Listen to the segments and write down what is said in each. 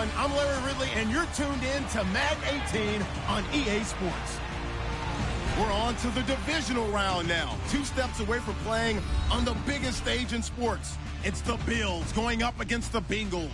everyone. I'm Larry Ridley, and you're tuned in to Madden 18 on EA Sports. We're on to the divisional round now. 2 steps away from playing on the biggest stage in sports. It's the Bills going up against the Bengals.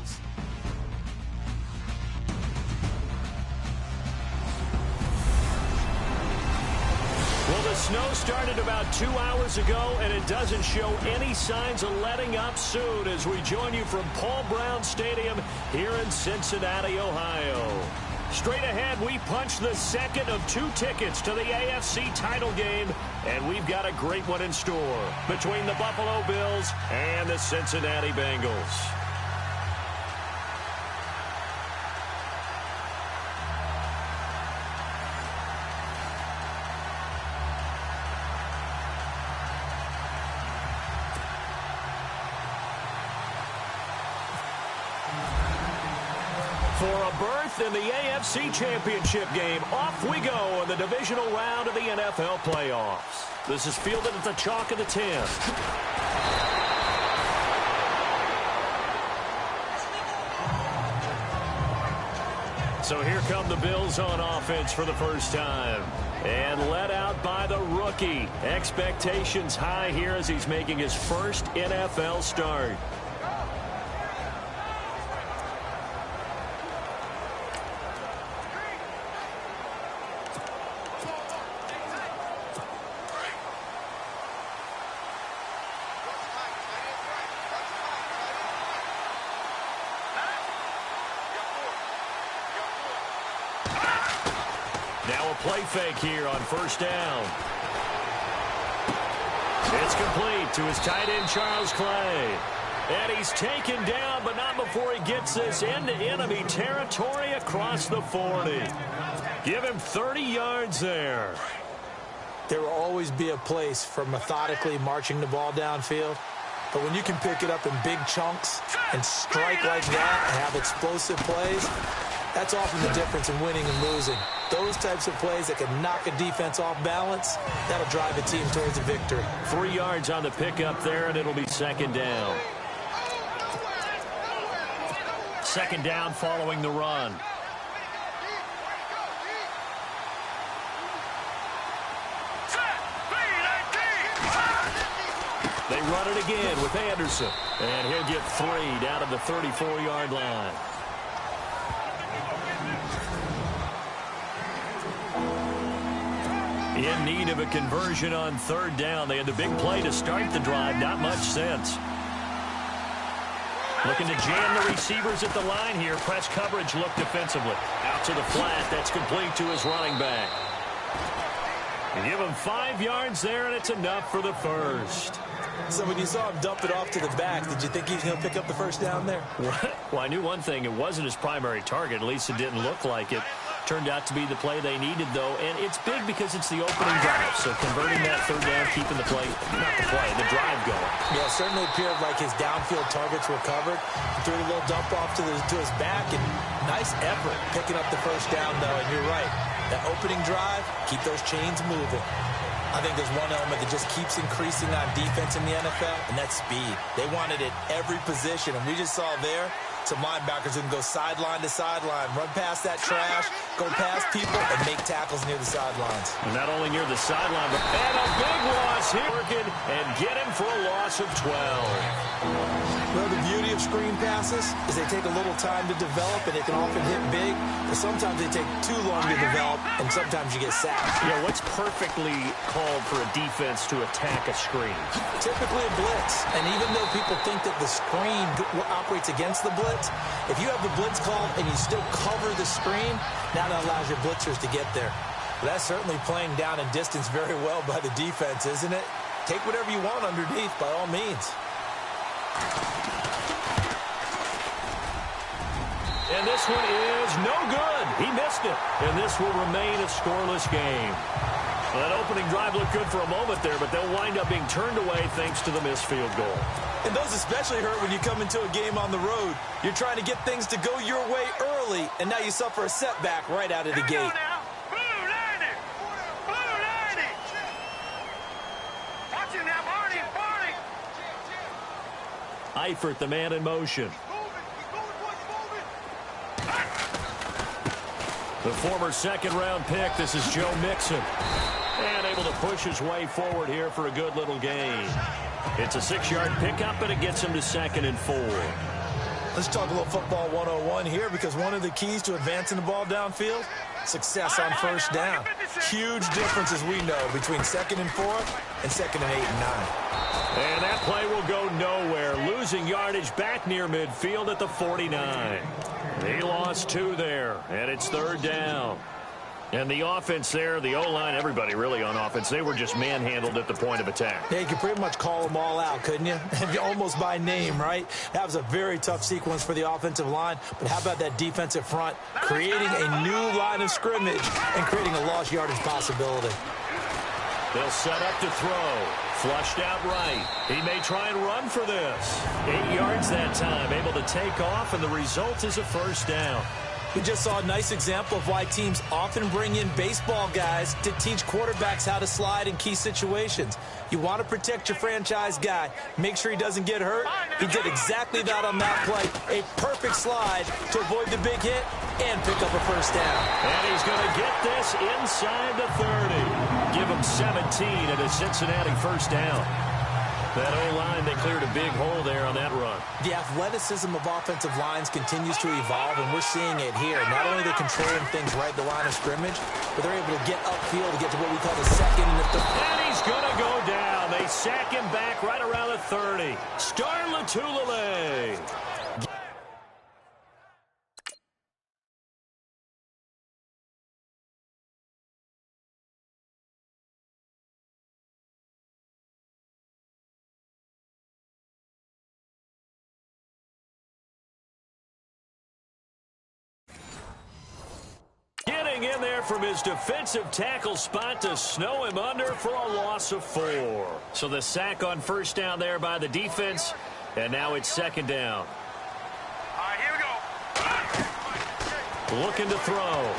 Well, the snow started about 2 hours ago, and it doesn't show any signs of letting up soon as we join you from Paul Brown Stadium here in Cincinnati, Ohio. Straight ahead, we punch the second of 2 tickets to the AFC title game, and we've got a great one in store between the Buffalo Bills and the Cincinnati Bengals. For a berth in the AFC Championship game, off we go in the divisional round of the NFL playoffs. This is fielded at the chalk of the 10. So here come the Bills on offense for the first time. And led out by the rookie. Expectations high here as he's making his first NFL start. Now a play fake here on first down. It's complete to his tight end, Charles Clay. And he's taken down, but not before he gets this into enemy territory across the 40. Give him 30 yards there. There will always be a place for methodically marching the ball downfield. But when you can pick it up in big chunks and strike like that and have explosive plays, that's often the difference in winning and losing. Those types of plays that can knock a defense off balance, that'll drive a team towards a victory. 3 yards on the pickup there, and it'll be second down. Second down following the run. They run it again with Anderson. And he'll get 3 down to the 34-yard line. In need of a conversion on third down. They had the big play to start the drive. Not much sense. Looking to jam the receivers at the line here. Press coverage look defensively. Out to the flat. That's complete to his running back. And give him 5 yards there, and it's enough for the first. So when you saw him dump it off to the back, did you think he was going to pick up the first down there? Well, I knew one thing. It wasn't his primary target. At least it didn't look like it. Turned out to be the play they needed, though, and it's big because it's the opening drive. So converting that third down, keeping the play, not the play, the drive going. Yeah, it certainly appeared like his downfield targets were covered. He threw a little dump off to his back, and nice effort picking up the first down, though, and you're right. That opening drive, keep those chains moving. I think there's one element that just keeps increasing on defense in the NFL, and that's speed. They want it at every position, and we just saw there some linebackers who can go sideline to sideline, run past that trash, go past people, and make tackles near the sidelines. And not only near the sideline, but and a big loss here, and get him for a loss of 12. Well, the beauty of screen passes is they take a little time to develop, and they can often hit big, but sometimes they take too long to develop, and sometimes you get sacked. Yeah, what's perfectly called for a defense to attack a screen? Typically a blitz, and even though people think that the screen operates against the blitz, if you have the blitz called and you still cover the screen, now that allows your blitzers to get there. But that's certainly playing down and distance very well by the defense, isn't it? Take whatever you want underneath, by all means. And this one is no good. He missed it. And this will remain a scoreless game. Well, that opening drive looked good for a moment there, but they'll wind up being turned away thanks to the missed field goal. And those especially hurt when you come into a game on the road. You're trying to get things to go your way early, and now you suffer a setback right out of the gate. Eifert, the man in motion. The former second-round pick, this is Joe Mixon. And able to push his way forward here for a good little gain. It's a 6-yard pickup, and it gets him to 2nd and 4. Let's talk a little football 101 here, because one of the keys to advancing the ball downfield, success on first down. Huge difference, as we know, between 2nd and 4 and 2nd and 8 and 9. And that play will go nowhere, losing yardage back near midfield at the 49. He lost 2 there, and it's 3rd down. And the offense there, the O-line, everybody really on offense, they were just manhandled at the point of attack. Yeah, you could pretty much call them all out, couldn't you? Almost by name, right? That was a very tough sequence for the offensive line. But how about that defensive front creating a new line of scrimmage and creating a lost yardage possibility? They'll set up to throw. Flushed out right. He may try and run for this. 8 yards that time, able to take off, and the result is a 1st down. We just saw a nice example of why teams often bring in baseball guys to teach quarterbacks how to slide in key situations. You want to protect your franchise guy. Make sure he doesn't get hurt. He did exactly that on that play. A perfect slide to avoid the big hit and pick up a 1st down. And he's going to get this inside the 30. Give him 17 at a Cincinnati 1st down. That O-line, they cleared a big hole there on that run. The athleticism of offensive lines continues to evolve, and we're seeing it here. Not only are they controlling things right at the line of scrimmage, but they're able to get upfield to get to what we call the 2nd and the 3rd. And he's going to go down. They sack him back right around the 30. Star Lotulelei. Getting in there from his defensive tackle spot to snow him under for a loss of 4. So the sack on 1st down there by the defense, and now it's 2nd down. All right, here we go. Looking to throw.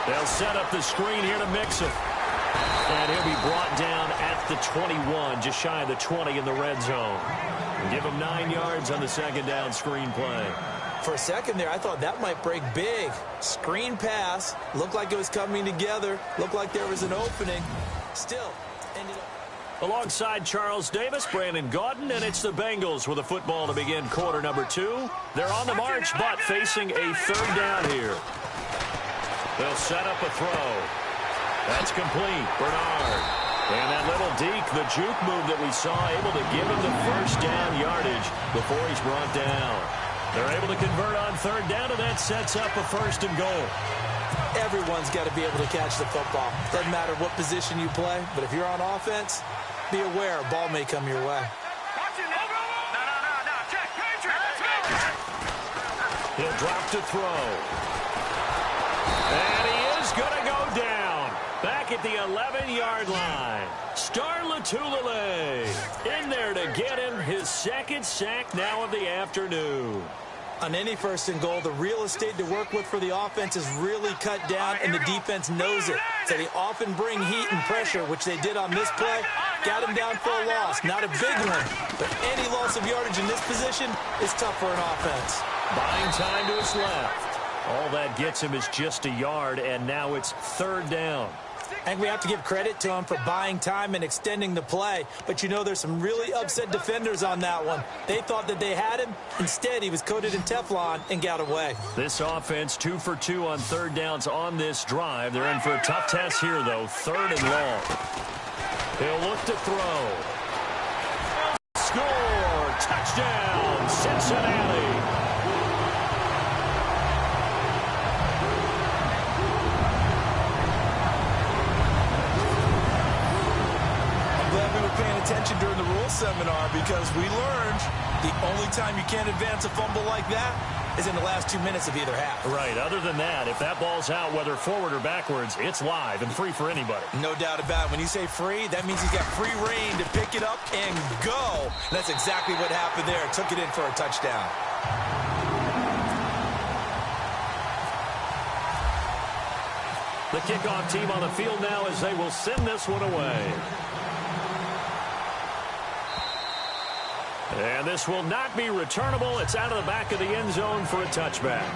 They'll set up the screen here to Mixon. And he'll be brought down at the 21, just shy of the 20 in the red zone. Give him 9 yards on the 2nd down screen play. For a second there, I thought that might break big. Screen pass. Looked like it was coming together. Looked like there was an opening. Still ended up. Alongside Charles Davis, Brandon Gaudin, and it's the Bengals with a football to begin quarter number 2. They're on the march, but facing a 3rd down here. They'll set up a throw. That's complete. Bernard. And that little deke, the juke move that we saw, able to give him the 1st down yardage before he's brought down. They're able to convert on 3rd down, and that sets up a 1st and goal. Everyone's got to be able to catch the football. Doesn't matter what position you play, but if you're on offense, be aware a ball may come your way. No. Check. He'll drop to throw. And he is going to go down. Back at the 11-yard line. Star Lotulelei in there to get him his 2nd sack now of the afternoon. On any 1st and goal, the real estate to work with for the offense is really cut down, and the defense knows it. So they often bring heat and pressure, which they did on this play. Got him down for a loss. Not a big one, but any loss of yardage in this position is tough for an offense. Buying time to his left. All that gets him is just a yard, and now it's 3rd down. And we have to give credit to him for buying time and extending the play. But, you know, there's some really upset defenders on that one. They thought that they had him. Instead, he was coated in Teflon and got away. This offense 2 for 2 on 3rd downs on this drive. They're in for a tough test here, though. 3rd and long. He'll look to throw. Score! Touchdown, Cincinnati! Attention during the rules seminar, because we learned the only time you can't advance a fumble like that is in the last 2 minutes of either half. Right. Other than that, if that ball's out, whether forward or backwards, it's live and free for anybody. No doubt about it. When you say free, that means he's got free reign to pick it up and go. And that's exactly what happened there. Took it in for a touchdown. The kickoff team on the field now as they will send this one away. And this will not be returnable. It's out of the back of the end zone for a touchback.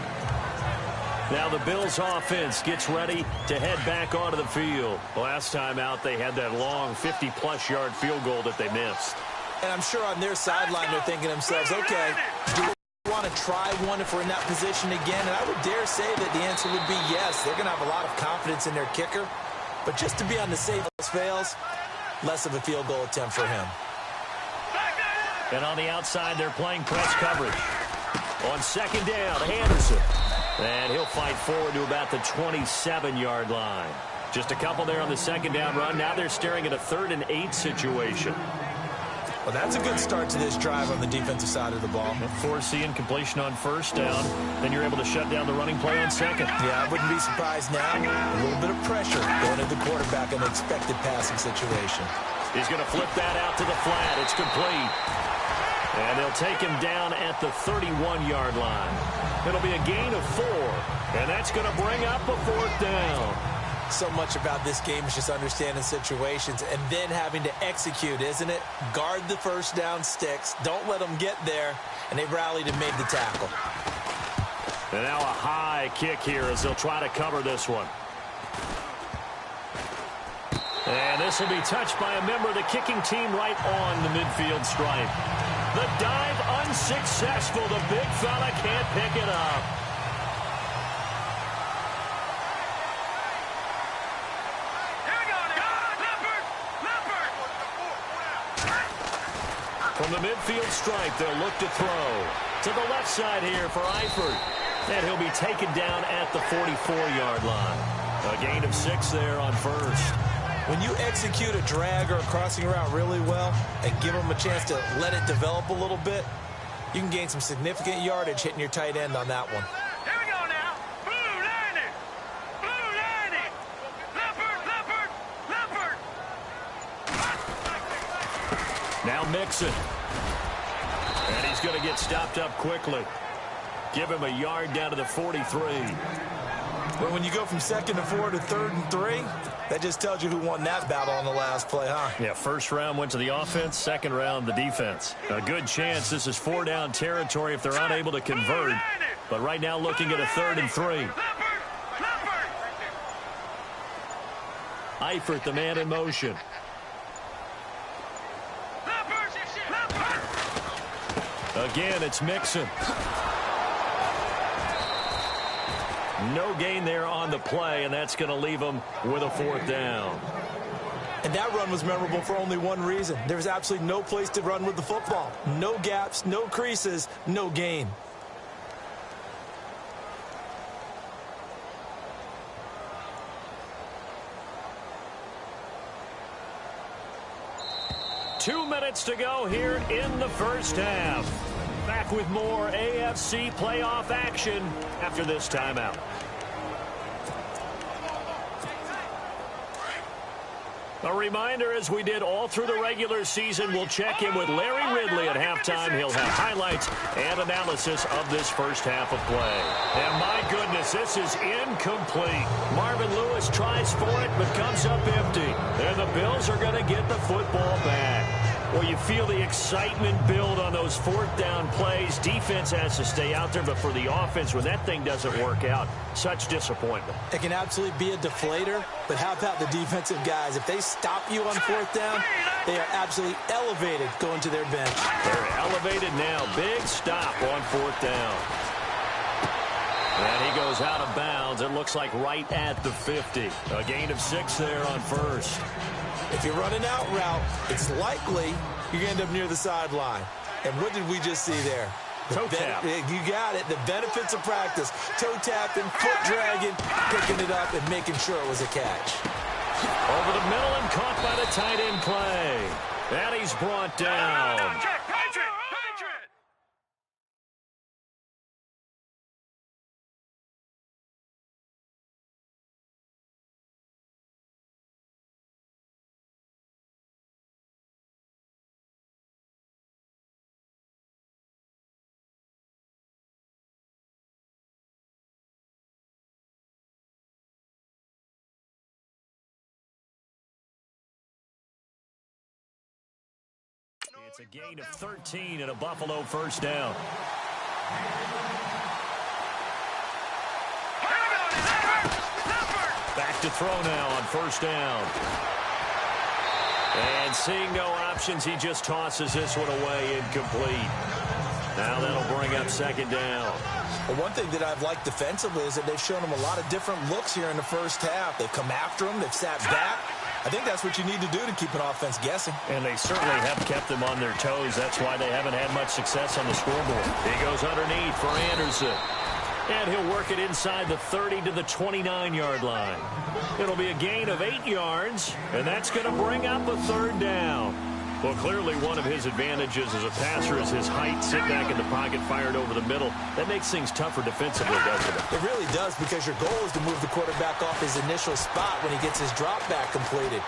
Now the Bills offense gets ready to head back onto the field. Last time out, they had that long 50-plus yard field goal that they missed. And I'm sure on their sideline they're thinking to themselves, okay, do we want to try one if we're in that position again? And I would dare say that the answer would be yes. They're going to have a lot of confidence in their kicker. But just to be on the safe fails, less of a field goal attempt for him. And on the outside, they're playing press coverage. On second down, Anderson. And he'll fight forward to about the 27-yard line. Just a couple there on the second down run. Now they're staring at a 3rd and 8 situation. Well, that's a good start to this drive on the defensive side of the ball. Forcing completion on first down. Then you're able to shut down the running play on second. Yeah, I wouldn't be surprised now. A little bit of pressure going to the quarterback in the expected passing situation. He's going to flip that out to the flat. It's complete. And they'll take him down at the 31-yard line. It'll be a gain of 4. And that's going to bring up a 4th down. So much about this game is just understanding situations and then having to execute, isn't it? Guard the first down sticks. Don't let them get there. And they rallied and made the tackle. And now a high kick here as they'll try to cover this one. And this will be touched by a member of the kicking team right on the midfield stripe. The dive unsuccessful. The big fella can't pick it up. From the midfield stripe, they'll look to throw. To the left side here for Eifert. And he'll be taken down at the 44-yard line. A gain of 6 there on first. When you execute a drag or a crossing route really well and give them a chance to let it develop a little bit, you can gain some significant yardage hitting your tight end on that one. Here we go now. Blue lining. Blue lining. Leopard. Now Mixon. And he's going to get stopped up quickly. Give him a yard down to the 43. But when you go from 2nd to 4 to 3rd and 3, that just tells you who won that battle on the last play, huh? Yeah, first round went to the offense, second round the defense. A good chance this is 4-down territory if they're unable to convert. But right now looking at a 3rd and 3. Eifert, the man in motion. Again, it's Mixon. No gain there on the play, and that's going to leave them with a 4th down. And that run was memorable for only one reason. There was absolutely no place to run with the football. No gaps, no creases, no gain. Two minutes to go here in the first half. Back with more AFC playoff action after this timeout. A reminder, as we did all through the regular season, we'll check in with Larry Ridley at halftime. He'll have highlights and analysis of this first half of play. And my goodness, this is incomplete. Marvin Lewis tries for it, but comes up empty. And the Bills are going to get the football back. Well, you feel the excitement build on those 4th down plays. Defense has to stay out there, but for the offense, when that thing doesn't work out, such disappointment. It can absolutely be a deflator, but how about the defensive guys? If they stop you on 4th down, they are absolutely elevated going to their bench. They're elevated now. Big stop on 4th down. And he goes out of bounds. It looks like right at the 50. A gain of 6 there on first. If you're running out route, it's likely you're going to end up near the sideline. And what did we just see there? Toe tap. You got it. The benefits of practice. Toe tapping, foot dragging, picking it up, and making sure it was a catch. Over the middle and caught by the tight end play. And he's brought down. It's a gain of 13 and a Buffalo first down. Here Back to throw now on first down. And seeing no options, he just tosses this one away incomplete. Now that'll bring up second down. Well, one thing that I've liked defensively is that they've shown him a lot of different looks here in the first half. They've come after him. They've sat back. I think that's what you need to do to keep an offense guessing. And they certainly have kept them on their toes. That's why they haven't had much success on the scoreboard. He goes underneath for Anderson. And he'll work it inside the 30 to the 29-yard line. It'll be a gain of 8 yards, and that's going to bring up a third down. Well, clearly one of his advantages as a passer is his height. Sit back in the pocket, fired over the middle. That makes things tougher defensively, doesn't it? It really does, because your goal is to move the quarterback off his initial spot when he gets his drop back completed.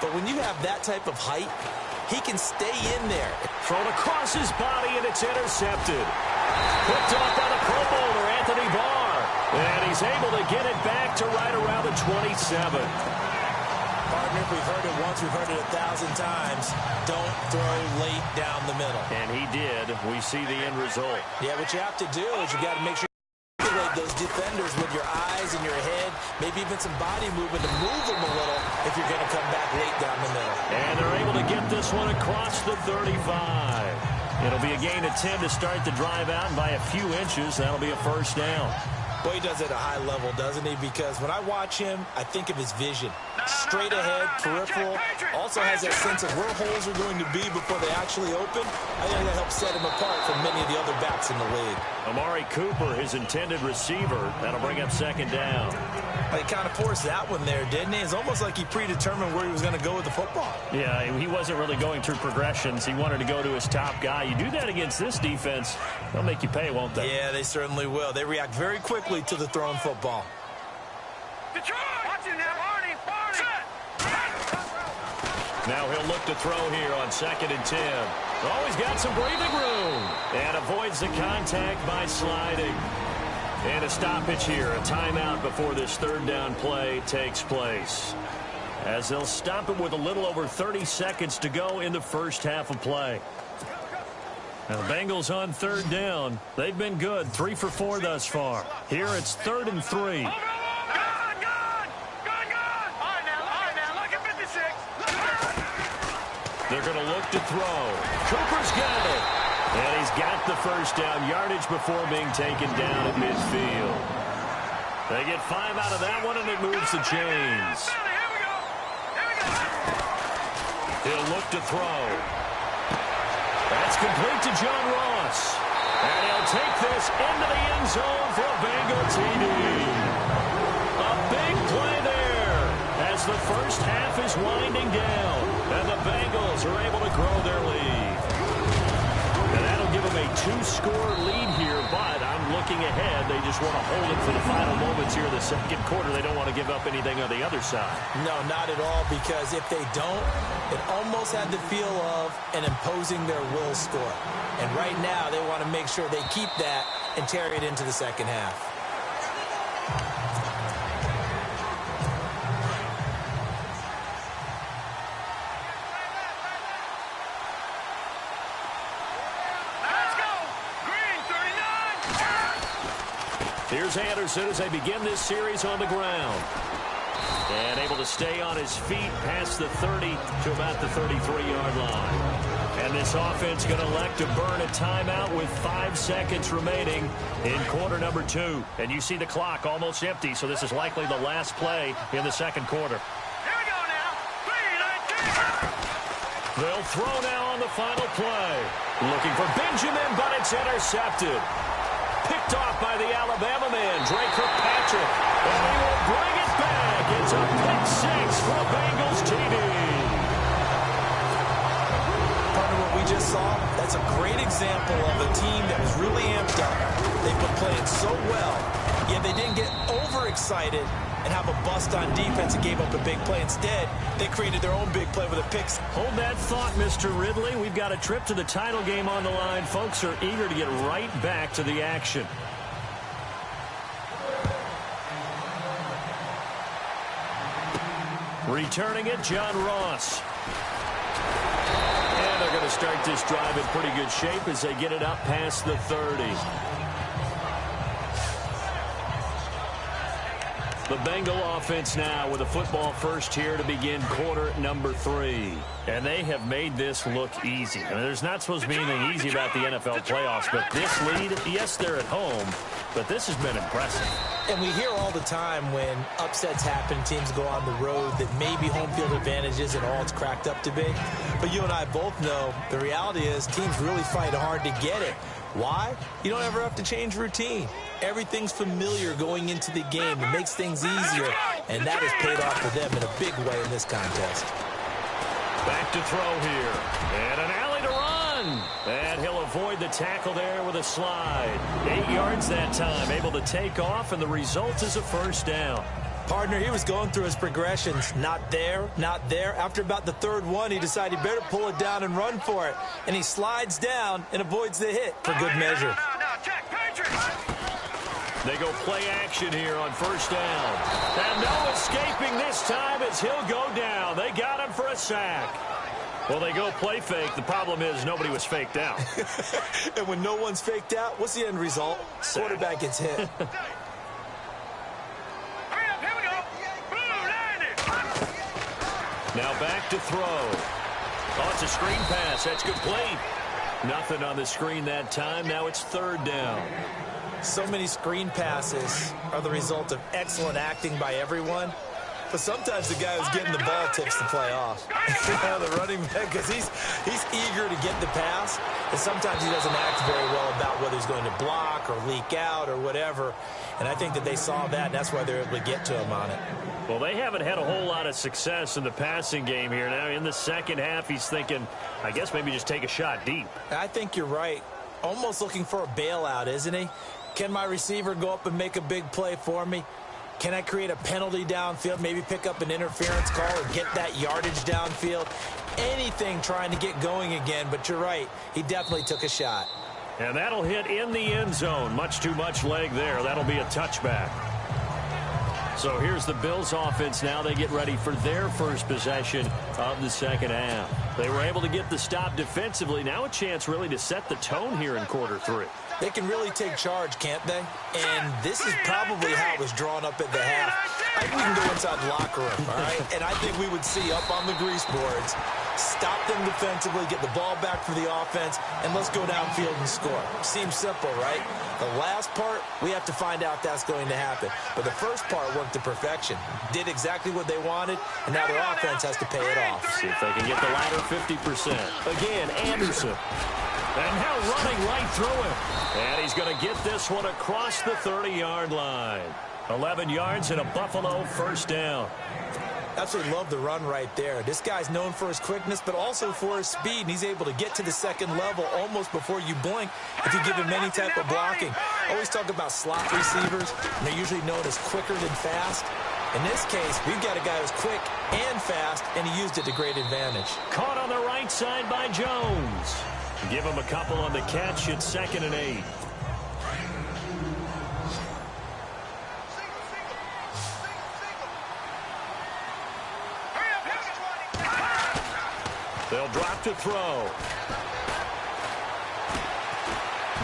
But when you have that type of height, he can stay in there. Thrown across his body, and it's intercepted. Picked off by the Pro Bowler, Anthony Barr. And he's able to get it back to right around the 27. Partner, we've heard it once, we've heard it 1,000 times. Don't throw late down the middle. And he did. We see the end result. Yeah, what you have to do is you got to make sure you manipulate those defenders with your eyes and your head, maybe even some body movement to move them a little if you're going to come back late down the middle. And they're able to get this one across the 35. It'll be a gain of 10 to start the drive out, and by a few inches, that'll be a first down. Boy, he does it at a high level, doesn't he? Because when I watch him, I think of his vision. Straight ahead, peripheral. Also has that sense of where holes are going to be before they actually open. I think that helps set him apart from many of the other backs in the league. Amari Cooper, his intended receiver. That'll bring up second down. He kind of forced that one there, didn't he? It's almost like he predetermined where he was going to go with the football. Yeah, he wasn't really going through progressions. He wanted to go to his top guy. You do that against this defense, they'll make you pay, won't they? Yeah, they certainly will. They react very quickly to the thrown football. Detroit! Watch it now, Barney! Now he'll look to throw here on 2nd and 10. Oh, he's got some breathing room. And avoids the contact by sliding. And a stoppage here, a timeout before this third down play takes place. As they'll stop it with a little over 30 seconds to go in the first half of play. Now the Bengals on third down. They've been good, 3 for 4 thus far. Here it's 3rd and 3. They're going to look to throw. Cooper's got it. And he's got the first down yardage before being taken down at midfield. They get 5 out of that one, and it moves the chains. He'll look to throw. That's complete to John Ross. And he'll take this into the end zone for a Bengal TD. A big play there as the first half is winding down. And the Bengals are able to grow their lead. And that'll give them a 2-score lead here, but I'm looking ahead. They just want to hold it for the final moments here in the second quarter. They don't want to give up anything on the other side. No, not at all, because if they don't, it almost had the feel of an imposing their will score. And right now, they want to make sure they keep that and carry it into the second half. Here's Anderson as they begin this series on the ground. And able to stay on his feet past the 30 to about the 33-yard line. And this offense going to elect to burn a timeout with 5 seconds remaining in quarter number 2. And you see the clock almost empty, so this is likely the last play in the second quarter. Here we go now. 3, 19. They'll throw now on the final play. Looking for Benjamin, but it's intercepted. Picked off by the Alabama man, Drake Kirkpatrick. And he will bring it back. It's a pick 6 for a Bengals TD. Partner, what we just saw, that's a great example of a team that was really amped up. They've been playing so well, yet they didn't get overexcited and have a bust on defense and gave up a big play. Instead, they created their own big play with a pick. Hold that thought, Mr. Ridley. We've got a trip to the title game on the line. Folks are eager to get right back to the action. Returning it, John Ross. And they're going to start this drive in pretty good shape as they get it up past the 30. The Bengal offense now with a football first here to begin quarter number 3. And they have made this look easy. I mean, there's not supposed to be anything easy about the NFL playoffs, but this lead, yes, they're at home, but this has been impressive. And we hear all the time when upsets happen, teams go on the road, that maybe home field advantage isn't all it's cracked up to be. But you and I both know the reality is teams really fight hard to get it. Why? You don't ever have to change routine. Everything's familiar going into the game. It makes things easier, and that has paid off for them in a big way in this contest. Back to throw here. And an alley to run. And he'll avoid the tackle there with a slide. 8 yards that time, able to take off, and the result is a first down. Partner, he was going through his progressions. Not there, not there. After about the third one, he decided he better pull it down and run for it. And he slides down and avoids the hit for good measure. They go play action here on first down. And no escaping this time as he'll go down. They got him for a sack. Well, they go play fake. The problem is nobody was faked out. And when no one's faked out, what's the end result? Sack. Quarterback gets hit. Now back to throw. Oh, it's a screen pass. That's complete. Nothing on the screen that time. Now it's third down. So many screen passes are the result of excellent acting by everyone. But sometimes the guy who's getting the ball tips the play off. The running back, because he's eager to get the pass, and sometimes he doesn't act very well about whether he's going to block or leak out or whatever. And I think that they saw that, and that's why they're able to get to him on it. Well, they haven't had a whole lot of success in the passing game here. Now, in the second half, he's thinking, I guess maybe just take a shot deep. I think you're right. Almost looking for a bailout, isn't he? Can my receiver go up and make a big play for me? Can I create a penalty downfield, maybe pick up an interference call or get that yardage downfield? Anything trying to get going again, but you're right. He definitely took a shot. And that'll hit in the end zone. Much too much leg there. That'll be a touchback. So here's the Bills offense now. They get ready for their first possession of the second half. They were able to get the stop defensively. Now a chance really to set the tone here in quarter 3. They can really take charge, can't they? And this is probably how it was drawn up at the half. I think we can go inside the locker room, all right? And I think we would see up on the grease boards, stop them defensively, get the ball back for the offense, and let's go downfield and score. Seems simple, right? The last part, we have to find out if that's going to happen. But the first part worked to perfection. Did exactly what they wanted, and now their offense has to pay it off. See if they can get the latter 50%. Again, Anderson. And now running right through him. And he's going to get this one across the 30-yard line. 11 yards and a Buffalo first down. Absolutely love the run right there. This guy's known for his quickness, but also for his speed. And he's able to get to the second level almost before you blink if you give him any type of blocking. Always talk about slot receivers, and they're usually known as quicker than fast. In this case, we've got a guy who's quick and fast, and he used it to great advantage. Caught on the right side by Jones. Give him a couple on the catch. It's 2nd and 8. They'll drop to throw.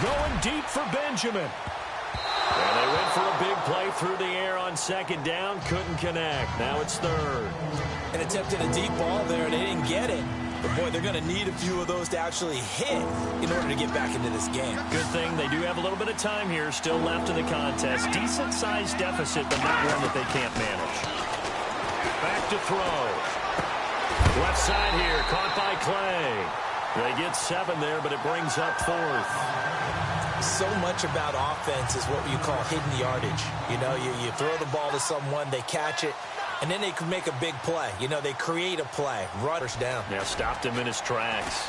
Going deep for Benjamin. And they went for a big play through the air on second down. Couldn't connect. Now it's third. And attempted a deep ball there, and they didn't get it. But, boy, they're going to need a few of those to actually hit in order to get back into this game. Good thing they do have a little bit of time here still left in the contest. Decent-sized deficit, but not one that they can't manage. Back to throw. Left side here, caught by Clay. They get 7 there, but it brings up 4th. So much about offense is what you call hidden yardage. You know, you throw the ball to someone, they catch it, and then they can make a big play. You know, they create a play. Runners down. Yeah, stopped him in his tracks.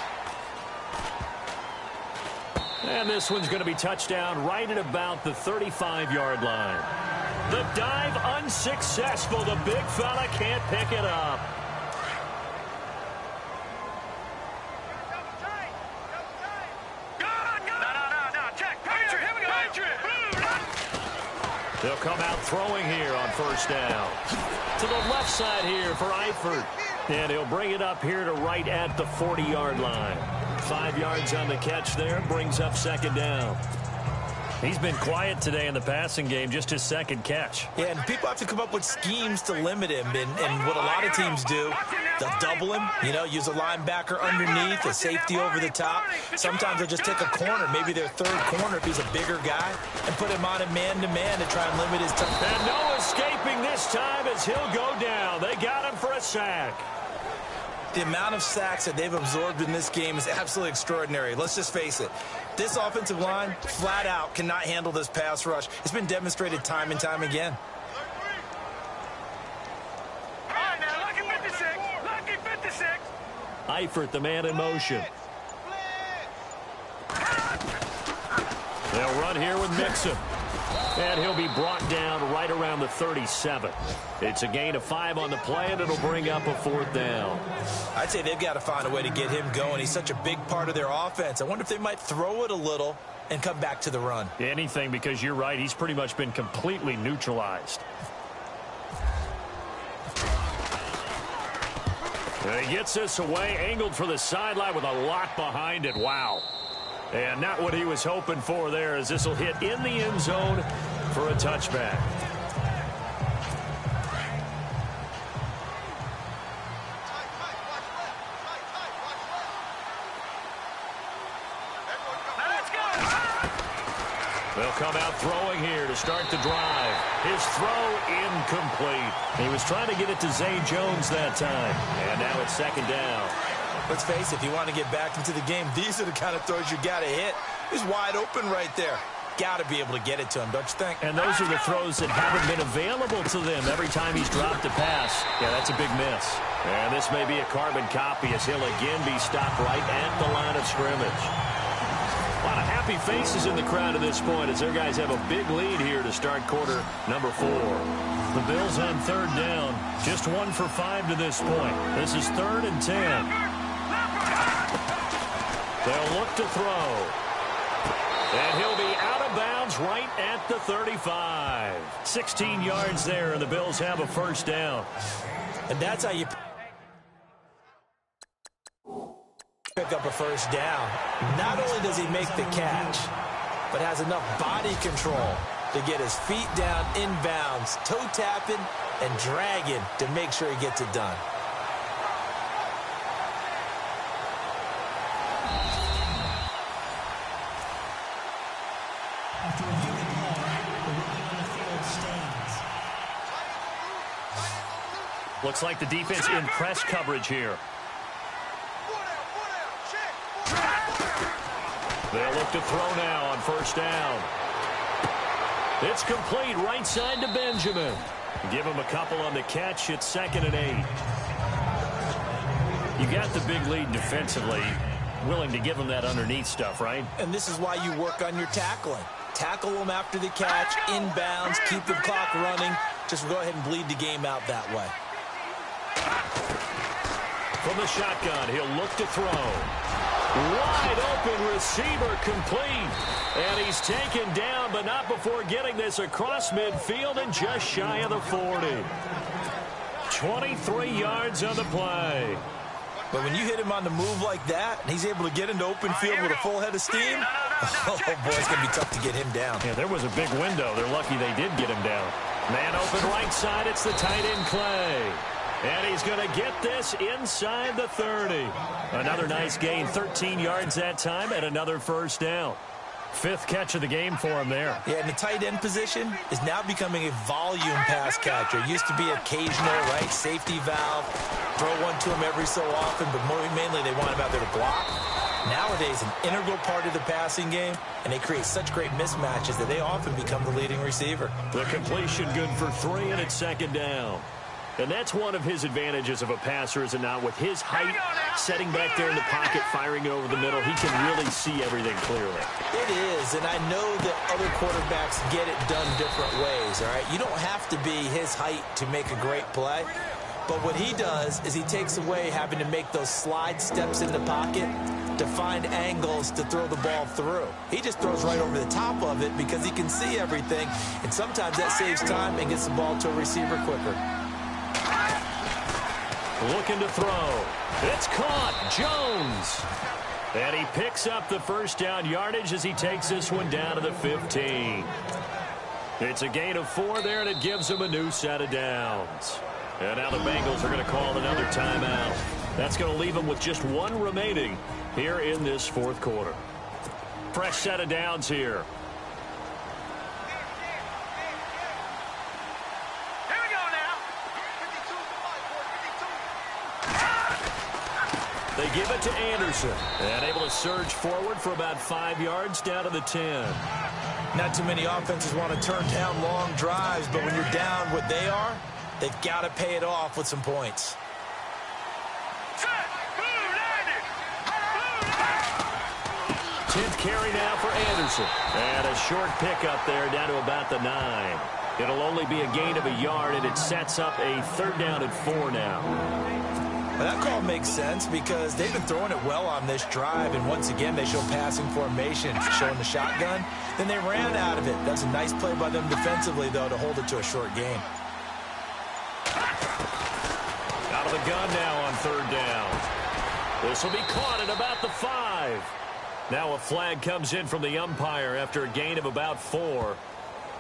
And this one's going to be touchdown right at about the 35-yard line. The dive unsuccessful. The big fella can't pick it up. They'll come out throwing here on first down. To the left side here for Eifert. And he'll bring it up here to right at the 40-yard line. 5 yards on the catch there. Brings up second down. He's been quiet today in the passing game, just his second catch. Yeah, and people have to come up with schemes to limit him. And what a lot of teams do, they'll double him, use a linebacker underneath, a safety over the top. Sometimes they'll just take a corner, maybe their third corner if he's a bigger guy, and put him on a man-to-man to try and limit his time. And no escaping this time as he'll go down. They got him for a sack. The amount of sacks that they've absorbed in this game is absolutely extraordinary. Let's just face it. This offensive line, flat out, cannot handle this pass rush. It's been demonstrated time and time again. All right, now, lucky 56. Lucky 56. Eifert, the man in motion. They'll run here with Mixon. And he'll be brought down right around the 37. It's a gain of 5 on the play, and it'll bring up a 4th down. I'd say they've got to find a way to get him going. He's such a big part of their offense. I wonder if they might throw it a little and come back to the run. Anything, because you're right. He's pretty much been completely neutralized. And he gets this away, angled for the sideline with a lot behind it. Wow. And not what he was hoping for there, as this will hit in the end zone for a touchback. They'll come out throwing here to start the drive. His throw incomplete. He was trying to get it to Zay Jones that time. And now it's 2nd down. Let's face it, if you want to get back into the game, these are the kind of throws you got to hit. He's wide open right there. Got to be able to get it to him, don't you think? And those are the throws that haven't been available to them every time he's dropped a pass. Yeah, that's a big miss. And this may be a carbon copy as he'll again be stopped right at the line of scrimmage. A lot of happy faces in the crowd at this point as their guys have a big lead here to start quarter number 4. The Bills on 3rd down. Just 1 for 5 to this point. This is 3rd and 10. They'll look to throw. And he'll be out of bounds right at the 35. 16 yards there, and the Bills have a 1st down. And that's how you pick up a 1st down. Not only does he make the catch, but has enough body control to get his feet down inbounds, toe tapping and dragging to make sure he gets it done. Looks like the defense in press coverage here. They'll look to throw now on 1st down. It's complete right side to Benjamin. Give him a couple on the catch. It's 2nd and 8. You got the big lead defensively. Willing to give him that underneath stuff, right? And this is why you work on your tackling. Tackle them after the catch, inbounds, keep the clock running. Just go ahead and bleed the game out that way. From the shotgun, he'll look to throw. Wide open receiver complete. And he's taken down, but not before getting this across midfield and just shy of the 40. 23 yards on the play. But when you hit him on the move like that, and he's able to get into open field with a full head of steam, oh boy, it's going to be tough to get him down. Yeah, there was a big window. They're lucky they did get him down. Man open right side, it's the tight end Clay. And he's going to get this inside the 30. Another nice gain, 13 yards that time, and another 1st down. 5th catch of the game for him there. Yeah, and the tight end position is now becoming a volume pass catcher. It used to be occasional, right, safety valve, throw one to him every so often, but mainly they want him out there to block. Nowadays, an integral part of the passing game, and they create such great mismatches that they often become the leading receiver. The completion good for 3, and it's 2nd down. And that's one of his advantages of a passer, is it not? With his height, setting back there in the pocket, firing it over the middle, he can really see everything clearly. It is, and I know that other quarterbacks get it done different ways, all right? You don't have to be his height to make a great play. But what he does is he takes away having to make those slide steps in the pocket to find angles to throw the ball through. He just throws right over the top of it because he can see everything, and sometimes that saves time and gets the ball to a receiver quicker. Looking to throw. It's caught. Jones. And he picks up the first down yardage as he takes this one down to the 15. It's a gain of 4 there, and it gives him a new set of downs. And now the Bengals are going to call another timeout. That's going to leave them with just 1 remaining here in this fourth quarter. Fresh set of downs here. Here we go now. They give it to Anderson. And able to surge forward for about 5 yards down to the 10. Not too many offenses want to turn down long drives, but when you're down what they are, they've got to pay it off with some points. Set. Blue 10th carry now for Anderson. And a short pickup there down to about the 9. It'll only be a gain of a yard, and it sets up a 3rd down and 4 now. Well, that call makes sense because they've been throwing it well on this drive, and once again they show passing formation, showing the shotgun. Then they ran out of it. That's a nice play by them defensively, though, to hold it to a short gain. Out of the gun now on 3rd down. This will be caught at about the 5. Now a flag comes in from the umpire after a gain of about 4.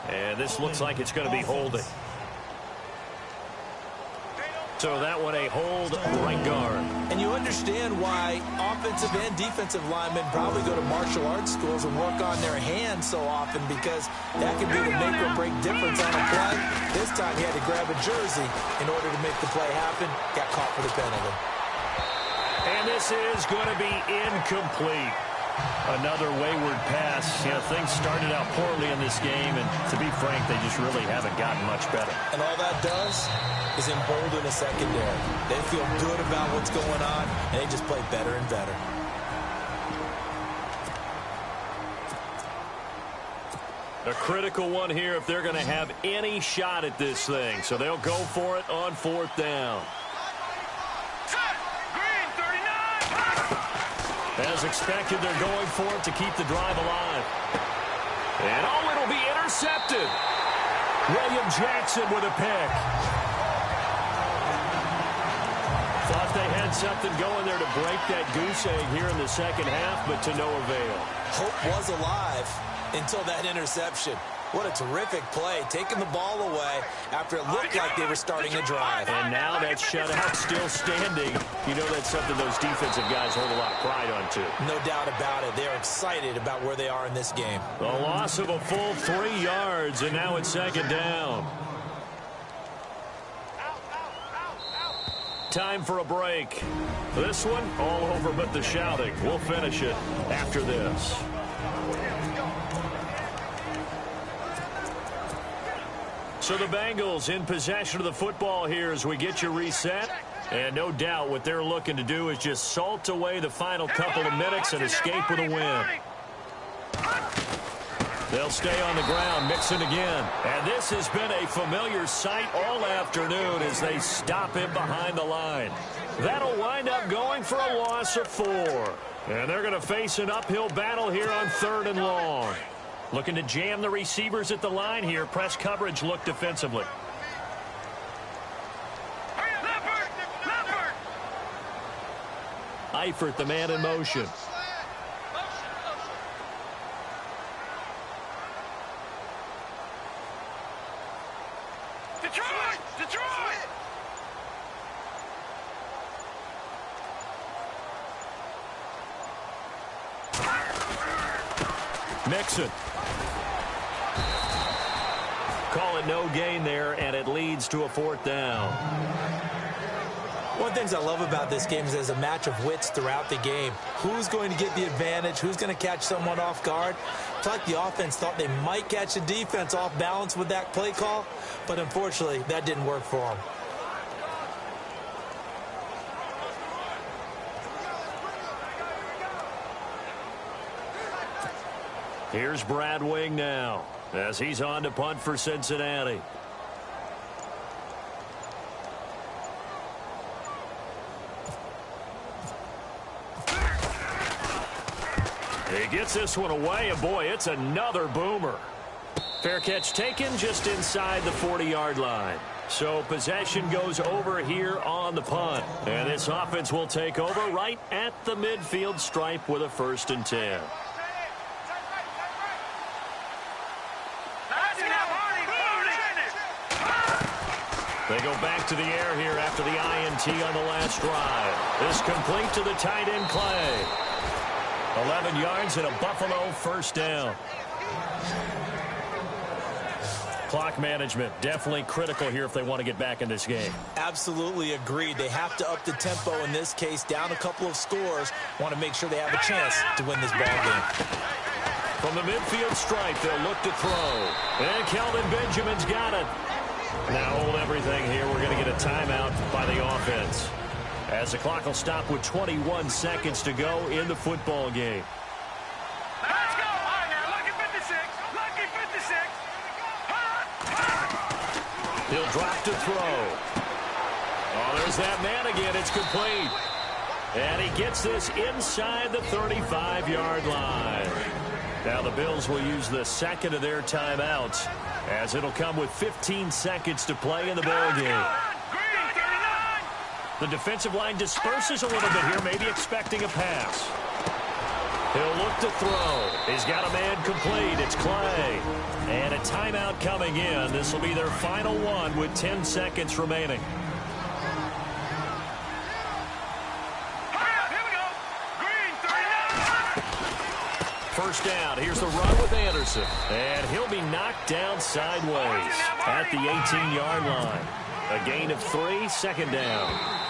And this looks like it's going to be holding. So that one a hold right guard. And you understand why offensive and defensive linemen probably go to martial arts schools and work on their hands so often, because that can be the make or break difference on a play. This time he had to grab a jersey in order to make the play happen. Got caught for the penalty. And this is going to be incomplete. Another wayward pass. You know, things started out poorly in this game, and to be frank, they just really haven't gotten much better. And all that does is embolden a secondary. They feel good about what's going on, and they just play better and better. A critical one here if they're going to have any shot at this thing. So they'll go for it on 4th down. As expected, they're going for it to keep the drive alive. And oh, it'll be intercepted. William Jackson with a pick. Thought they had something going there to break that goose egg here in the second half, but to no avail. Hope was alive until that interception. What a terrific play, taking the ball away after it looked like they were starting a drive. And now that shutout still standing. You know that's something those defensive guys hold a lot of pride on, too. No doubt about it. They're excited about where they are in this game. The loss of a full 3 yards, and now it's 2nd down. Time for a break. This one, all over but the shouting. We'll finish it after this. So the Bengals in possession of the football here as we get you reset. And no doubt what they're looking to do is just salt away the final couple of minutes and escape with a win. They'll stay on the ground, mixing again. And this has been a familiar sight all afternoon as they stop him behind the line. That'll wind up going for a loss of 4. And they're going to face an uphill battle here on 3rd and long. Looking to jam the receivers at the line here. Press coverage look defensively. Eifert, the man in motion. Detroit! Detroit! Mixon. Call it no gain there, and it leads to a 4th down. One of the things I love about this game is there's a match of wits throughout the game. Who's going to get the advantage? Who's going to catch someone off guard? It's like the offense thought they might catch the defense off balance with that play call, but unfortunately, that didn't work for them. Here's Brad Wing now as he's on to punt for Cincinnati. He gets this one away, and boy, it's another boomer. Fair catch taken just inside the 40-yard line. So possession goes over here on the punt. And this offense will take over right at the midfield stripe with a 1st and 10. They go back to the air here after the INT on the last drive. This complete to the tight end, Clay. 11 yards and a Buffalo 1st down. Clock management, definitely critical here if they want to get back in this game. Absolutely agreed. They have to up the tempo in this case, down a couple of scores. Want to make sure they have a chance to win this ball game. From the midfield stripe, they'll look to throw. And Kelvin Benjamin's got it. Now hold everything here. We're going to get a timeout by the offense, as the clock will stop with 21 seconds to go in the football game. Let's go. All right, now, lucky 56. Lucky 56. He'll drop to throw. Oh, there's that man again. It's complete. And he gets this inside the 35-yard line. Now the Bills will use the second of their timeouts, as it'll come with 15 seconds to play in the ball game. The defensive line disperses a little bit here, maybe expecting a pass. He'll look to throw. He's got a man complete. It's Clay. And a timeout coming in. This will be their final one with 10 seconds remaining. First down. Here's the run with Anderson. And he'll be knocked down sideways at the 18-yard line. A gain of 3, 2nd down.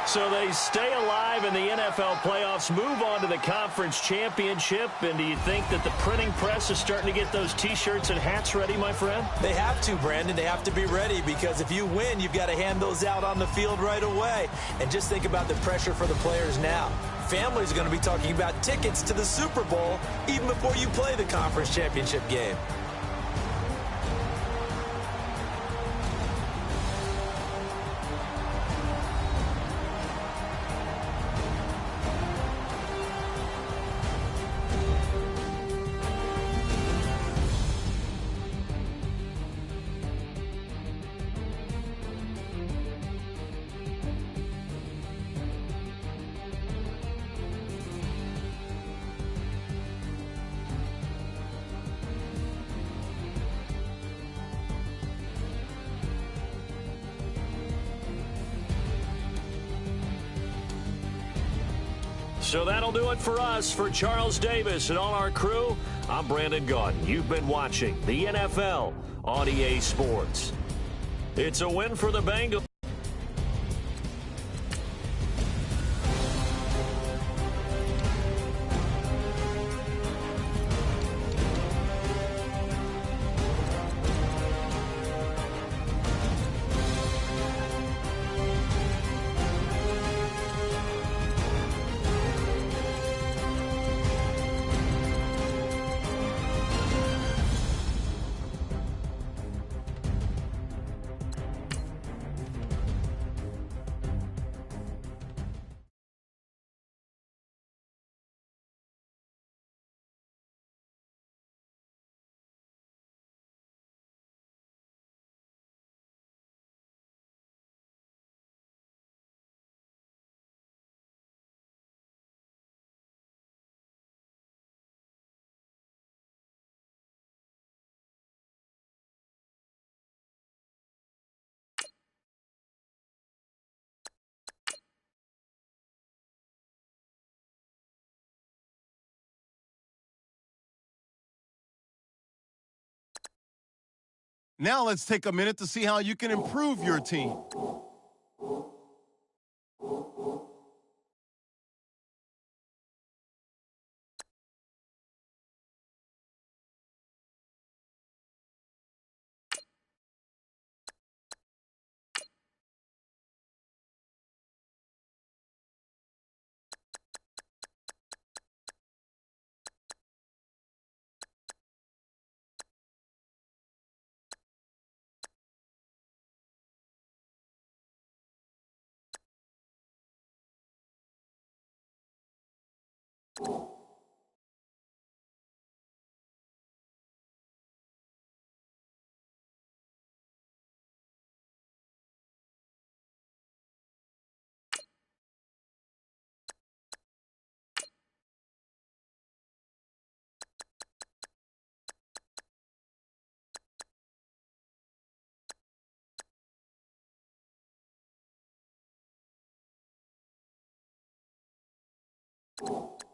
So they stay alive in the NFL playoffs, move on to the conference championship. And do you think that the printing press is starting to get those T-shirts and hats ready, my friend? They have to, Brandon. They have to be ready, because if you win, you've got to hand those out on the field right away. And just think about the pressure for the players now. Families are going to be talking about tickets to the Super Bowl even before you play the conference championship game. So that'll do it for us. For Charles Davis and all our crew, I'm Brandon Gaudin. You've been watching the NFL on EA Sports. It's a win for the Bengals. Now let's take a minute to see how you can improve your team. you.